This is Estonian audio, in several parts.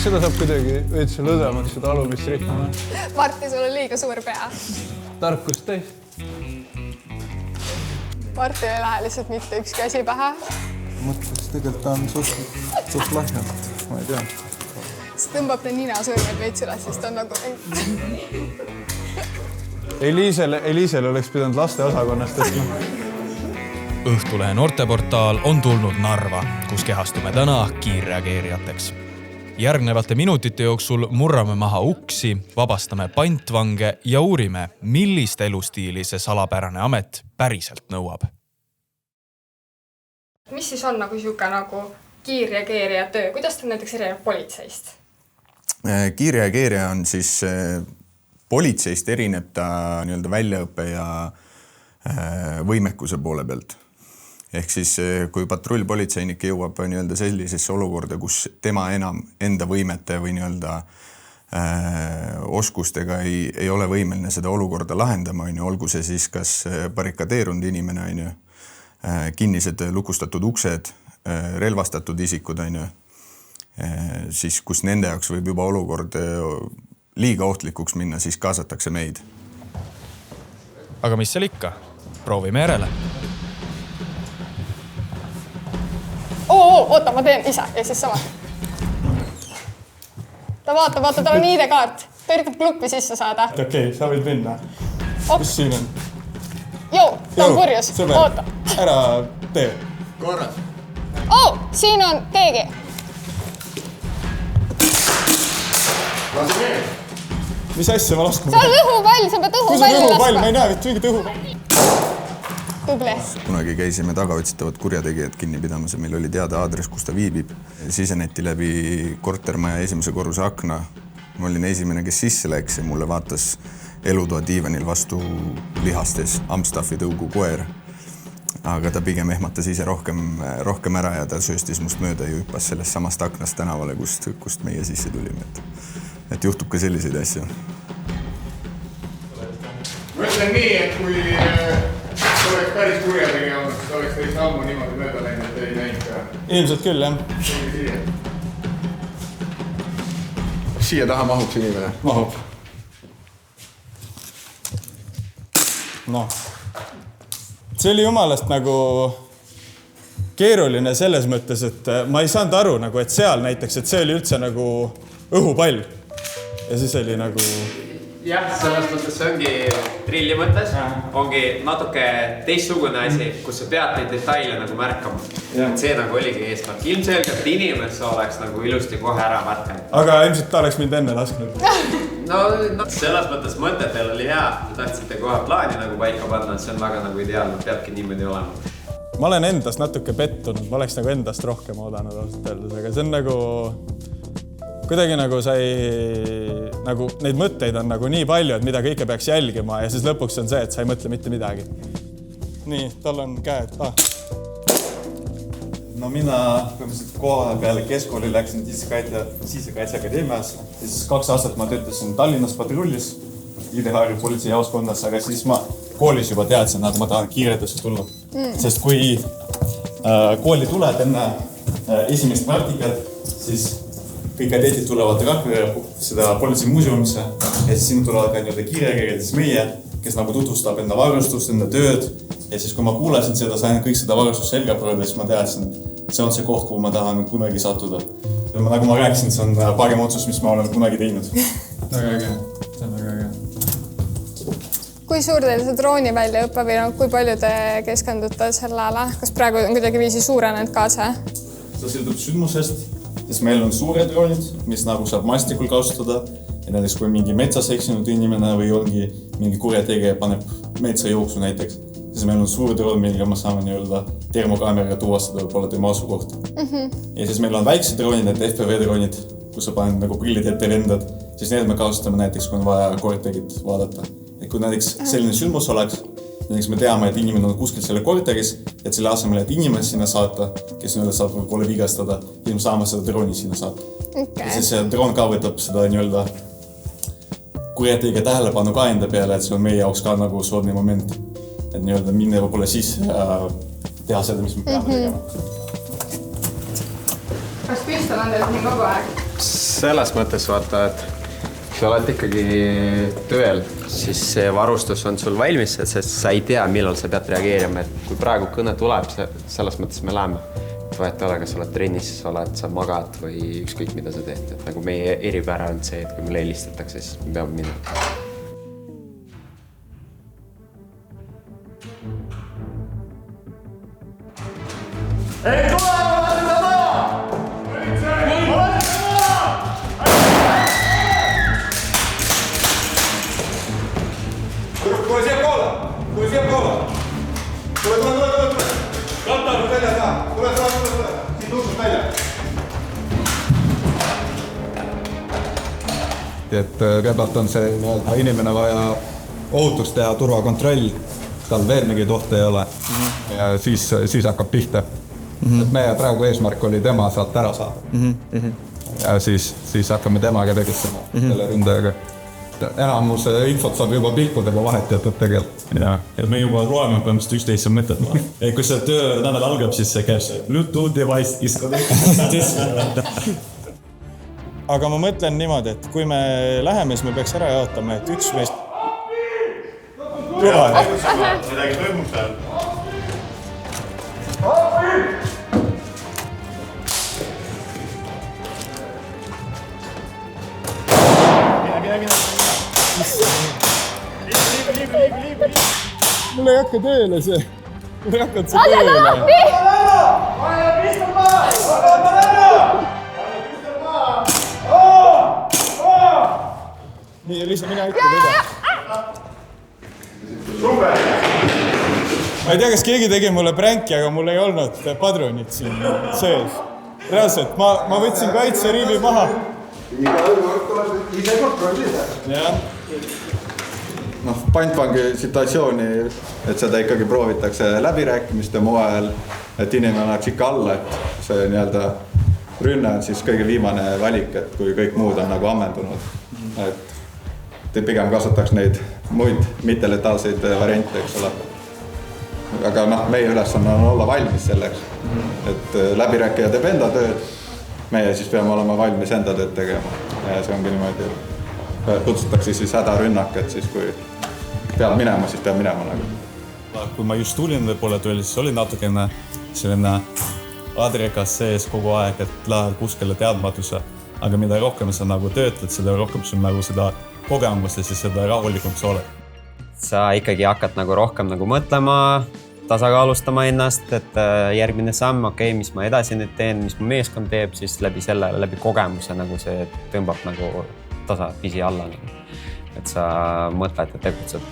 seda saab kuidagi veits lõdvemaks seda alumist rihma. Marti, sul on liiga suur pea. Tarkust täis. Martil ei lähe lihtsalt mitte ükski asi pähe. Mõtles, tegelikult on suht lahjalt, ma ei tea. See tõmbab ta nina sõrmed veits üles, siis ta on nagu... Eliisel oleks pidanud laste osakonnast tõstma. Õhtulehe noorteportaal on tulnud Narva, kus kehastume täna kiirreageerijateks. Järgnevate minutite jooksul murrame maha uksi, vabastame pantvange ja uurime, millist elustiili see salapärane amet päriselt nõuab. Mis siis on nagu siuke nagu kiirreageerija töö? Kuidas ta näiteks erineb politseist? Kiirreageerija on siis politseist erineb ta nii-öelda väljaõppe ja võimekuse poole pealt. Ehk siis, kui patrullpolitseinik jõuab nii-öelda sellisesse olukorda, kus tema enam enda võimete või nii-öelda oskustega ei ole võimeline seda olukorda lahendama, olgu see siis kas barrikadeerunud inimene, kinnised lukustatud uksed, relvastatud isikud, siis kus nende jaoks võib juba olukord liiga ohtlikuks minna, siis kaasatakse meid. Aga mis seal ikka? Proovime järele. Oota, ma teen ise ja siis sama. Ta vaata, tal on ID-kaart. Ta üritab kluppi sisse saada. Okei, sa võid minna. Mis siin on? Ta on purjus. Oota. Ära tee. Korras. Siin on keegi. Lasi veel. Mis asja ma laskma? See on õhupall, sa pead õhupalli laskma. Kus on õhupall? Ma ei näe mingit õhupalli. Tubli. Kunagi käisime tagaotsitavad kurjategijad kinni pidamas ja meil oli teada aadress, kus ta viibib. Siseneti läbi kortermaja esimese korruse akna. Ma olin esimene, kes sisse läks ja mulle vaatas elutoa diivanil vastu lihastes Amstaffi tõugu koer. Aga ta pigem ehmatas ise rohkem ära ja ta sööstis must mööda ja hüppas sellest samast aknast tänavale, kust meie sisse tulime. Et juhtub ka selliseid asju. Ma ütlen nii, et kui oleks päris kurjategija olnud, siis oleks teist ammu niimoodi mööda läinud, et ei näinud ka. Ilmselt küll, jah. Siia taha mahuks inimene? Mahub. See oli jumalast nagu keeruline selles mõttes, et ma ei saanud aru, et seal näiteks, et see oli üldse nagu õhupall. Ja siis oli nagu... Jah, selles mõttes see ongi trilli mõttes, ongi natuke teistsugune asi, kus sa pead neid detaile nagu märkama. See nagu oligi eesmärk. Ilmselgelt inimest oleks nagu ilusti kohe ära märkanud. Aga ilmselt ta oleks mind enne lasknud. No selles mõttes mõtetel oli hea. Tahtsite kohe plaani nagu paika panna, et see on väga nagu ideaalne, peabki niimoodi olema. Ma olen endast natuke pettunud, ma oleks nagu endast rohkem oodanud ausalt öeldes, aga see on nagu... Kuidagi nagu nagu neid mõtteid on nagu nii palju, et mida kõike peaks jälgima ja siis lõpuks on see, et sa ei mõtle mitte midagi. Nii, tal on käed. No mina koha peale keskkooli läksin Sisekaitseakadeemiasse. Siis 2 aastat ma töötasin Tallinnas patrullis, Ide-Harju politseijaoskonnas, aga siis ma koolis juba teadsin, et ma tahan kiiretusse tulla. Sest kui kooli tuled enne esimest praktikat, siis kõik kadeetid tulevad Rakvere seda politseimuuseumisse ja siis siin tulevad ka nii-öelda kiirreageerijad, siis meie, kes nagu tutvustab enda varustust, enda tööd ja siis kui ma kuulasin seda, sain kõik seda varustust selga prøvida, siis ma teadsin, et see on see koht, kuhu ma tahan kunagi sattuda. Ja nagu ma rääkisin, see on parim otsus, mis ma olen kunagi teinud. Väga äge, see on väga äge. Kui suur teil see drooni väljaõppe või kui palju te keskendute sellele? Kas praegu on kuidagi viisi suurenenud ka see? See sõltub sündmusest. Siis meil on suured droonid, mis nagu saab mastikul kasutada ja näiteks kui mingi metsas eksinud inimene või ongi mingi kurjategija paneb metsa jooksu näiteks, siis meil on suur droon, millega me saame nii-öelda termokaameraga tuvastada võib-olla tema asukohta. Ja siis meil on väiksed droonid, need FPV-droonid, kus sa paned nagu prillid ette lendad, siis need me kasutame näiteks, kui on vaja korterit vaadata. Et kui näiteks selline sündmus oleks, näiteks me teame, et inimene on kuskil selle korteris, et selle asemel, et inimest sinna saata, kes nii-öelda saab võib-olla vigastada, siis me saame seda drooni sinna saata. Ja siis see droon ka võtab seda nii-öelda kurjategija tähelepanu ka enda peale, et see on meie jaoks ka nagu soodne moment. Et nii-öelda minna võib-olla sisse ja teha seda, mis me peame tegema. Kas püstel on teil nii kogu aeg? Selles mõttes vaata, et kui sa oled ikkagi tööl, siis see varustus on sul valmis, sest sa ei tea, millal sa pead reageerima. Et kui praegu kõne tuleb, selles mõttes me läheme. Vahet ole, kas sa oled trennis, sa magad või ükskõik, mida sa teed. Et nagu meie eripära on see, et kui meile helistatakse, siis me peame minema. Ei tule! Tule siia poole! Tule! Katta! Välja saa! Tule! Siit uksust välja! Et kõigepealt on see inimene vaja ohutuks teha turvakontroll, tal veel mingi tohte ei ole ja siis hakkab pihta. Et meie praegu eesmärk oli tema sealt ära saada. Ja siis hakkame temaga tegutsema selle ründajaga. Enamus infot saab juba pilkudega vahetjatud tegelikult. Ja, et me juba loeme põhimõtteliselt 11 mõtet. Kui see töönädal algab, siis see käib see Bluetooth device iskada. Aga ma mõtlen niimoodi, et kui me läheme, siis me peaks ära jaotama, et üks meist... Midagi toimub seal. Mul ei hakka tööle see. Mul ei hakanud see tööle. Nii, Elisa, mina ütle teda. Ma ei tea, kas keegi tegi mulle pränki, aga mul ei olnud padrunit siin sees. Reaalselt, ma võtsin kaitseriivi maha. Iga kord tuleb ise kontrollida. Jah. Pantvangi situatsiooni, et seda ikkagi proovitakse läbirääkimiste moel, et inimene annaks ikka alla, et see nii-öelda rünne on siis kõige viimane valik, et kui kõik muud on nagu ammendunud. Et pigem kasutaks neid muid mitteletaalseid variante, eks ole. Aga meie ülesanne on olla valmis selleks, et läbirääkija teeb enda tööd, meie siis peame olema valmis enda tööd tegema. Ja see ongi niimoodi, kutsutakse siis hädarünnak, et siis kui peab minema, siis peab minema nagu. Kui ma just tulin võib-olla tööle, siis oli natukene selline adrekas sees kogu aeg, et lähed kuskile teadmatuse. Aga mida rohkem sa nagu töötled, seda rohkem sul nagu seda kogemust ja siis seda rahulikum sa oled. Sa ikkagi hakkad nagu rohkem nagu mõtlema, tasakaalustama ennast, et järgmine samm, mis ma edasi nüüd teen, mis mu meeskond teeb, siis läbi kogemuse nagu see tõmbab nagu tasapisi alla. Et sa mõtled ja tegutsed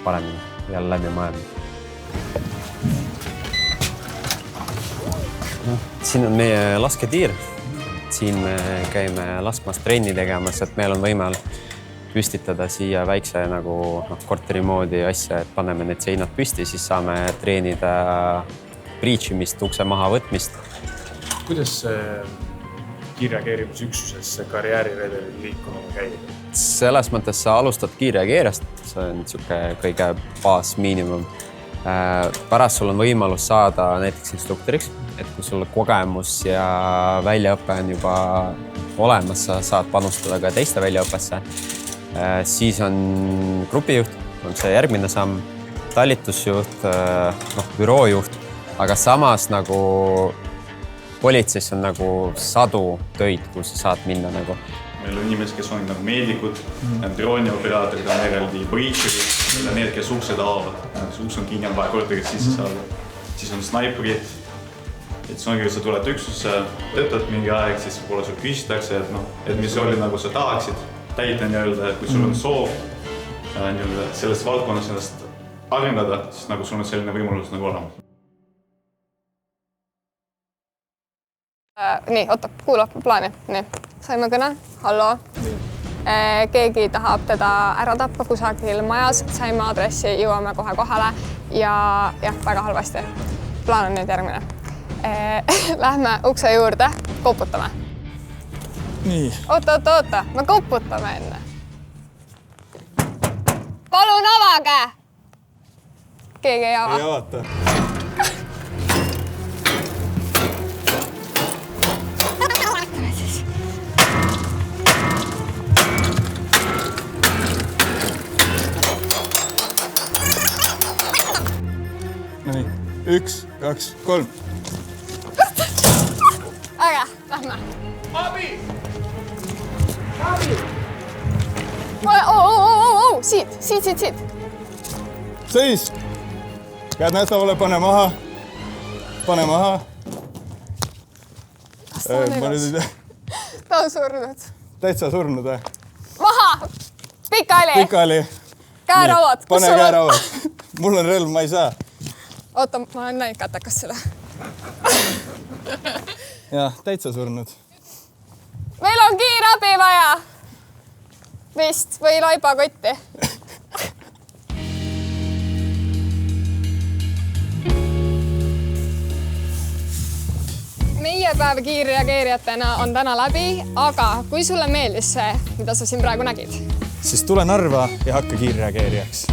paremini jälle läbi maailma. Siin on meie lasketiir. Siin me käime laskmas trenni tegemas, et meil on võimal püstitada siia väikse nagu korteri moodi asja, et paneme need seinad püsti, siis saame treenida breachimist, ukse maha võtmist. Kuidas kiirreageerimisüksuses see karjääriredelil liikumine käib? Selles mõttes sa alustad kiirreageerijast, see on kõige baasmiinimum. Pärast sul on võimalus saada näiteks instruktoriks, et kui sul kogemus ja väljaõpe on juba olemas, sa saad panustada ka teiste väljaõppesse. Siis on grupijuht, on see järgmine samm, talitusjuht, büroojuht, aga samas nagu politseis on nagu sadu töid, kus sa saad minna nagu. Meil on inimesed, kes on nagu meedikud, droonioperaatorid on eraldi breacherid, need, kes uksed avavad. Uks on kinni, on vaja korterist sisse saada. Siis on snaiprid. Et see ongi, kui sa tuled üksusse, töötad mingi aeg, siis võib-olla sul küsitakse, et mis oli nagu sa tahaksid täita nii-öelda, et kui sul on soov selles valdkonnas ennast arendada, siis nagu sul on selline võimalus nagu olemas. Nii, oota, kuulab plaani. Nii, saime kõne. Hallo. Keegi tahab teda ära tappa kusagil majas, saime aadressi, jõuame kohe kohale ja väga halvasti. Plaan on nüüd järgmine. Lähme ukse juurde, koputame. Nii. Oota, me koputame enne. Palun avage! Keegi ei ava. Ei avata. 1, 2, 3. Äge, lähme. Abi! Siit. Seis. Käed nästavale, pane maha. Pane maha. Kas ta on elus? Ta on surnud. Täitsa surnud või? Maha! Pikali! Pikali. Käerauad. Pane käerauad. Mul on relv, ma ei saa. Oota, ma olen näinud katakas seda. Jah, täitsa surnud. Meil on kiirabi vaja. Vist või laibakotti. Meie päev kiirreageerijatena on täna läbi, aga kui sulle meeldis see, mida sa siin praegu nägid? Siis tule Narva ja hakka kiirreageerijaks.